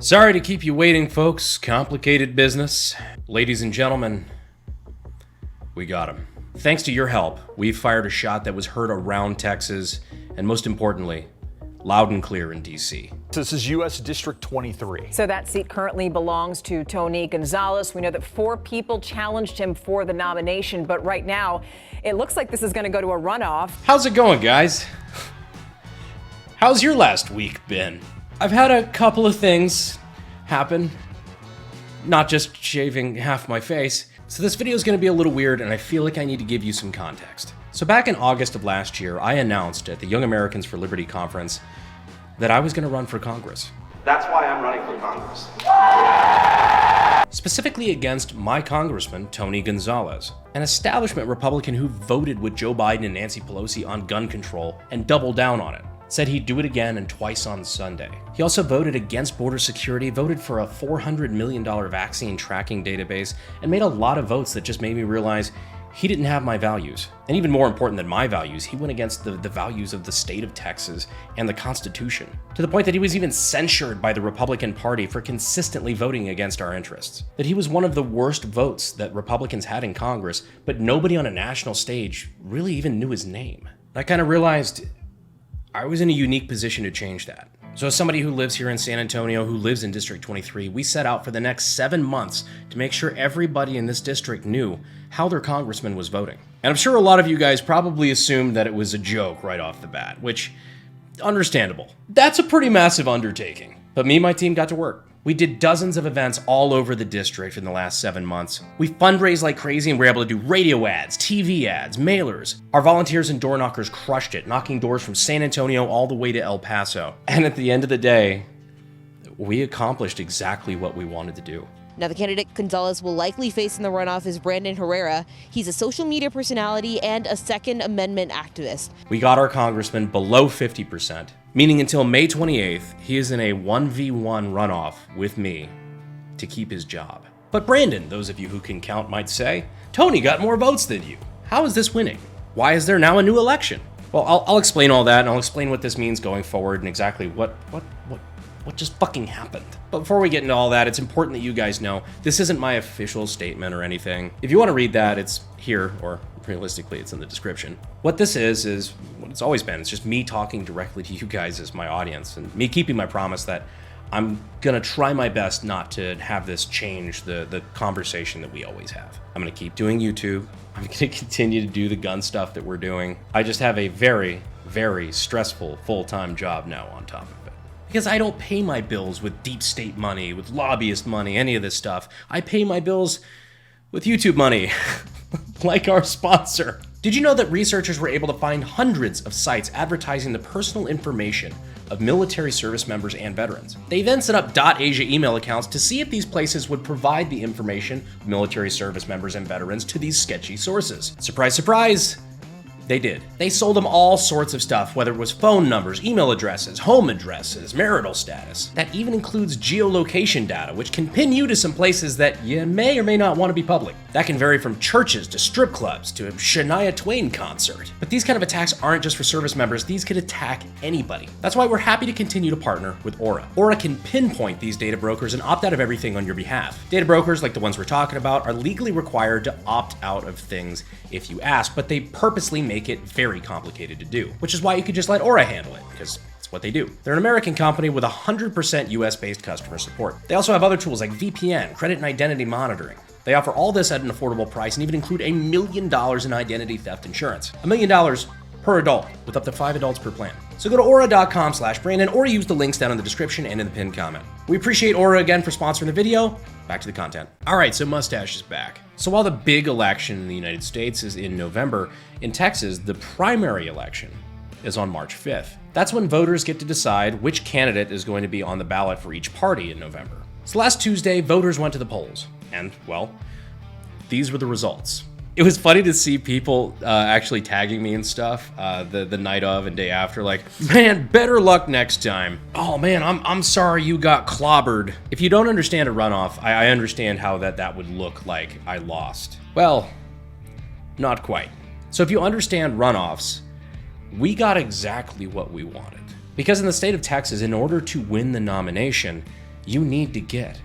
Sorry to keep you waiting, folks. Complicated business. Ladies and gentlemen, we got him. Thanks to your help, we've fired a shot that was heard around Texas, and most importantly, loud and clear in D.C. This is U.S. District 23. So that seat currently belongs to Tony Gonzalez. We know that 4 people challenged him for the nomination, but right now, it looks like this is going to go to a runoff. How's it going, guys? How's your last week been? I've had a couple of things happen. Not just shaving half my face. So this video is going to be a little weird, and I feel like I need to give you some context. So back in August of last year, I announced at the Young Americans for Liberty conference that I was going to run for Congress. That's why I'm running for Congress. Specifically against my congressman, Tony Gonzalez, an establishment Republican who voted with Joe Biden and Nancy Pelosi on gun control and doubled down on it. Said he'd do it again and twice on Sunday. He also voted against border security, voted for a $400 million vaccine tracking database, and made a lot of votes that just made me realize he didn't have my values. And even more important than my values, he went against the values of the state of Texas and the Constitution, to the point that he was even censured by the Republican Party for consistently voting against our interests. That he was one of the worst votes that Republicans had in Congress, but nobody on a national stage really even knew his name. I kind of realized I was in a unique position to change that. So as somebody who lives here in San Antonio, who lives in District 23, we set out for the next 7 months to make sure everybody in this district knew how their congressman was voting. And I'm sure a lot of you guys probably assumed that it was a joke right off the bat, which, understandable. That's a pretty massive undertaking. But me and my team got to work. We did dozens of events all over the district in the last 7 months. We fundraised like crazy and were able to do radio ads, TV ads, mailers. Our volunteers and door knockers crushed it, knocking doors from San Antonio all the way to El Paso. And at the end of the day, we accomplished exactly what we wanted to do. Now, the candidate Gonzalez will likely face in the runoff is Brandon Herrera. He's a social media personality and a Second Amendment activist. We got our congressman below 50%, meaning until May 28th, he is in a 1v1 runoff with me to keep his job. But Brandon, those of you who can count might say, Tony got more votes than you. How is this winning? Why is there now a new election? Well, I'll explain all that, and I'll explain what this means going forward and exactly what just fucking happened. But before we get into all that, it's important that you guys know this isn't my official statement or anything. If you want to read that, it's here, or realistically, it's in the description. What this is what it's always been. It's just me talking directly to you guys as my audience, and me keeping my promise that I'm gonna try my best not to have this change the conversation that we always have. I'm gonna keep doing YouTube. I'm gonna continue to do the gun stuff that we're doing. I just have a very, very stressful full-time job now on top of it. Because I don't pay my bills with deep state money, with lobbyist money, any of this stuff. I pay my bills with YouTube money, like our sponsor. Did you know that researchers were able to find hundreds of sites advertising the personal information of military service members and veterans? They then set up .asia email accounts to see if these places would provide the information of military service members and veterans to these sketchy sources. Surprise, surprise! They did. They sold them all sorts of stuff, whether it was phone numbers, email addresses, home addresses, marital status. That even includes geolocation data, which can pin you to some places that you may or may not want to be public. That can vary from churches to strip clubs to a Shania Twain concert. But these kind of attacks aren't just for service members, these could attack anybody. That's why we're happy to continue to partner with Aura. Aura can pinpoint these data brokers and opt out of everything on your behalf. Data brokers, like the ones we're talking about, are legally required to opt out of things if you ask, but they purposely make it very complicated to do, which is why you could just let Aura handle it, because it's what they do. They're an American company with 100% US-based customer support. They also have other tools like VPN, credit and identity monitoring. They offer all this at an affordable price and even include $1 million in identity theft insurance. $1 million per adult, with up to 5 adults per plan. So go to aura.com/Brandon or use the links down in the description and in the pinned comment. We appreciate Aura again for sponsoring the video. Back to the content. All right, so Mustache is back. So while the big election in the United States is in November, in Texas, the primary election is on March 5th. That's when voters get to decide which candidate is going to be on the ballot for each party in November. So last Tuesday, voters went to the polls, and, well, these were the results. It was funny to see people actually tagging me and stuff the night of and day after, like, man, better luck next time. Oh man, I'm sorry you got clobbered. If you don't understand a runoff, I understand how that would look like I lost. Well, not quite. So if you understand runoffs, we got exactly what we wanted. Because in the state of Texas, in order to win the nomination, you need to get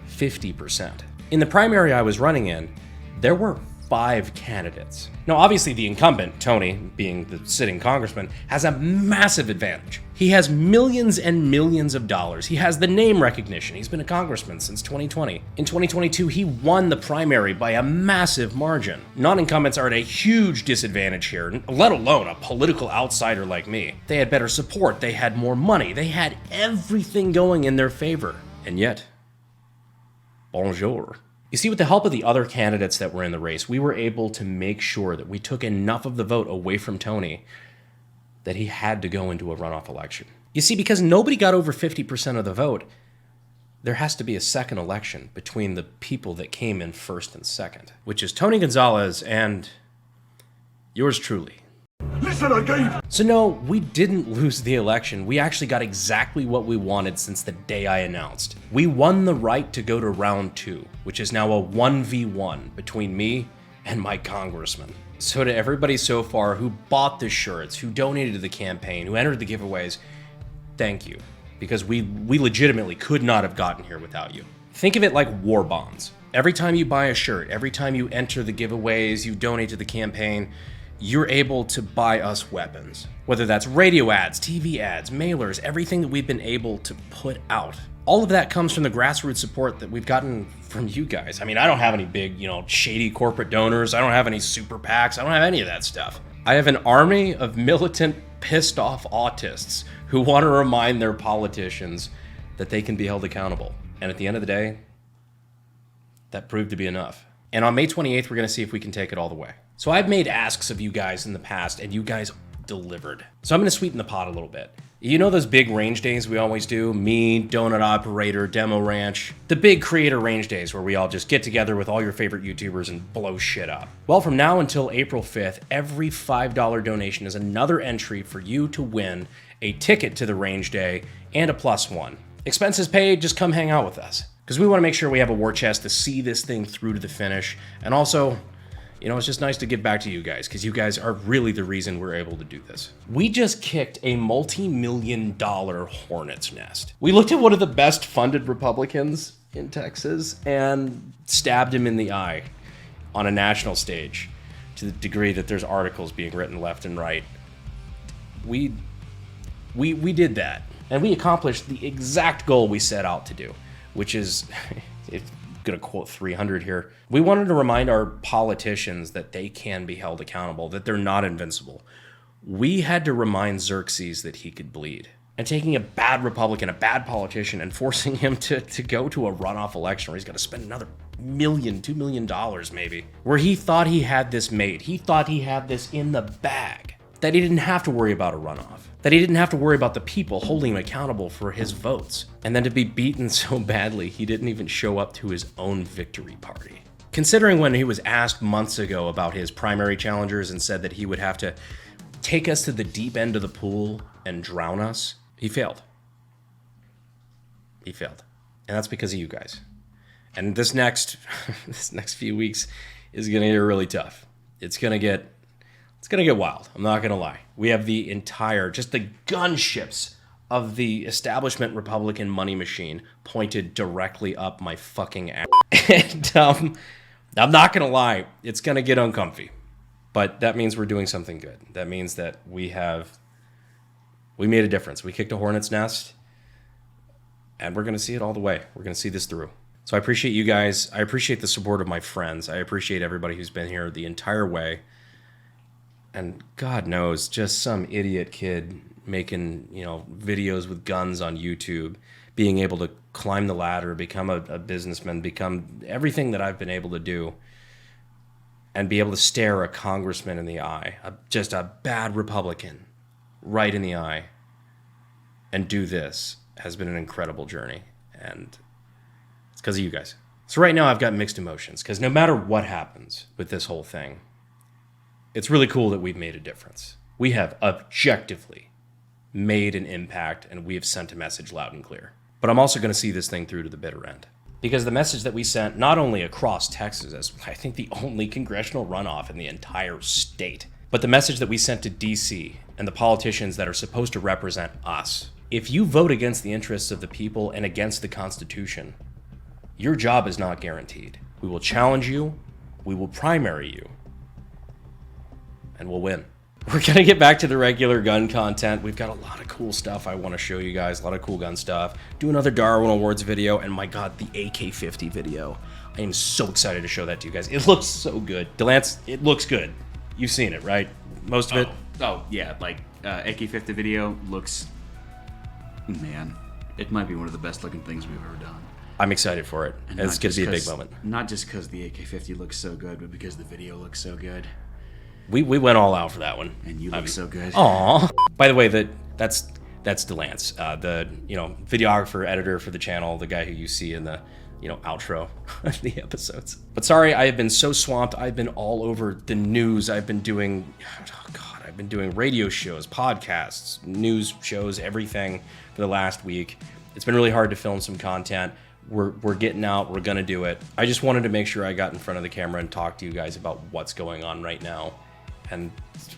50%. In the primary I was running in, there were 5 candidates. Now, obviously the incumbent, Tony, being the sitting congressman, has a massive advantage. He has millions and millions of dollars. He has the name recognition. He's been a congressman since 2020. In 2022, he won the primary by a massive margin. Non-incumbents are at a huge disadvantage here, let alone a political outsider like me. They had better support. They had more money. They had everything going in their favor. And yet, bonjour. You see, with the help of the other candidates that were in the race, we were able to make sure that we took enough of the vote away from Tony that he had to go into a runoff election. You see, because nobody got over 50% of the vote, there has to be a second election between the people that came in first and second, which is Tony Gonzalez and yours truly. Listen again. So no, we didn't lose the election. We actually got exactly what we wanted since the day I announced. We won the right to go to round 2, which is now a 1v1 between me and my congressman. So to everybody so far who bought the shirts, who donated to the campaign, who entered the giveaways, thank you. Because we legitimately could not have gotten here without you. Think of it like war bonds. Every time you buy a shirt, every time you enter the giveaways, you donate to the campaign, you're able to buy us weapons. Whether that's radio ads, TV ads, mailers, everything that we've been able to put out. All of that comes from the grassroots support that we've gotten from you guys. I mean, I don't have any big, shady corporate donors. I don't have any super PACs. I don't have any of that stuff. I have an army of militant, pissed off autists who want to remind their politicians that they can be held accountable. And at the end of the day, that proved to be enough. And on May 28th, we're going to see if we can take it all the way. So I've made asks of you guys in the past, and you guys delivered. So I'm going to sweeten the pot a little bit. You know those big range days we always do? Me, Donut Operator, Demo Ranch. The big creator range days where we all just get together with all your favorite YouTubers and blow shit up. Well, from now until April 5th, every $5 donation is another entry for you to win a ticket to the range day and a +1. Expenses paid, just come hang out with us. Because we want to make sure we have a war chest to see this thing through to the finish. And also, it's just nice to give back to you guys, because you guys are really the reason we're able to do this. We just kicked a multi-million-dollar hornet's nest. We looked at one of the best funded Republicans in Texas and stabbed him in the eye on a national stage to the degree that there's articles being written left and right. We did that, and we accomplished the exact goal we set out to do, which is... Gonna quote 300 here. We wanted to remind our politicians that they can be held accountable, that they're not invincible. We had to remind Xerxes that he could bleed. And taking a bad Republican, a bad politician, and forcing him to go to a runoff election where he's got to spend another $1 million, $2 million maybe, where he thought he had this made. He thought he had this in the bag. That he didn't have to worry about a runoff. That he didn't have to worry about the people holding him accountable for his votes. And then to be beaten so badly, he didn't even show up to his own victory party. Considering when he was asked months ago about his primary challengers and said that he would have to take us to the deep end of the pool and drown us, he failed. He failed. And that's because of you guys. And this next few weeks is going to get really tough. It's going to get wild. I'm not going to lie. We have the entire, just the gunships of the establishment Republican money machine pointed directly up my fucking ass. And I'm not going to lie. It's going to get uncomfy. But that means we're doing something good. That means that we made a difference. We kicked a hornet's nest, and we're going to see it all the way. We're going to see this through. So I appreciate you guys. I appreciate the support of my friends. I appreciate everybody who's been here the entire way. And God knows, just some idiot kid making, videos with guns on YouTube, being able to climb the ladder, become a businessman, become everything that I've been able to do, and be able to stare a congressman in the eye, just a bad Republican, right in the eye, and do this has been an incredible journey. And it's because of you guys. So right now I've got mixed emotions, because no matter what happens with this whole thing, it's really cool that we've made a difference. We have objectively made an impact, and we have sent a message loud and clear. But I'm also going to see this thing through to the bitter end. Because the message that we sent, not only across Texas, as I think the only congressional runoff in the entire state, but the message that we sent to DC and the politicians that are supposed to represent us If you vote against the interests of the people and against the Constitution, your job is not guaranteed. We will challenge you, we will primary you, and we'll win. We're gonna get back to the regular gun content. We've got a lot of cool stuff I want to show you guys, a lot of cool gun stuff. Do another Darwin Awards video, and my God, the AK-50 video. I am so excited to show that to you guys. It looks so good. Delance, it looks good. You've seen it, right? Most of it? Oh yeah, like AK-50 video looks, man, it might be one of the best looking things we've ever done. I'm excited for it. And it's going to be a big moment. Not just because the AK-50 looks so good, but because the video looks so good. We went all out for that one. And you look so good. Aw. By the way, that's Delance, the videographer, editor for the channel, the guy who you see in the outro of the episodes. But sorry, I have been so swamped. I've been all over the news. I've been doing radio shows, podcasts, news shows, everything for the last week. It's been really hard to film some content. We're getting out. We're gonna do it. I just wanted to make sure I got in front of the camera and talk to you guys about what's going on right now. And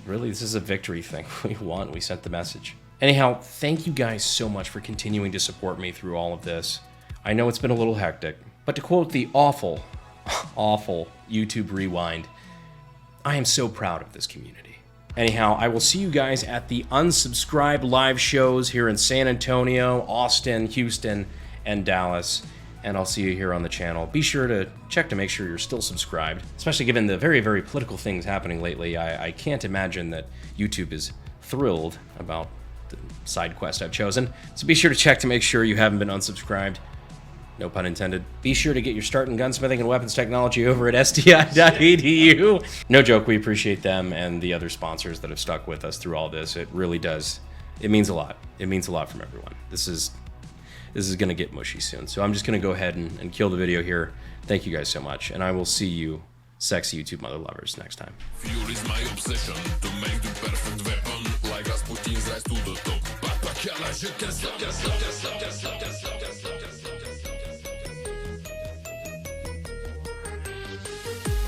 really, this is a victory thing. We won. We sent the message. Anyhow, thank you guys so much for continuing to support me through all of this. I know it's been a little hectic, but to quote the awful YouTube Rewind, I am so proud of this community. Anyhow, I will see you guys at the unsubscribed live shows here in San Antonio, Austin, Houston, and Dallas. And I'll see you here on the channel. Be sure to check to make sure you're still subscribed, especially given the very, very political things happening lately. I can't imagine that YouTube is thrilled about the side quest I've chosen. So be sure to check to make sure you haven't been unsubscribed. No pun intended. Be sure to get your start in gunsmithing and weapons technology over at SDI.edu. No joke, we appreciate them and the other sponsors that have stuck with us through all this. It really does. It means a lot. It means a lot from everyone. This is going to get mushy soon. So I'm just going to go ahead and kill the video here. Thank you guys so much. And I will see you, sexy YouTube mother lovers, next time. Fuel is my obsession to make the perfect weapon. Like Rasputin's rise to the top.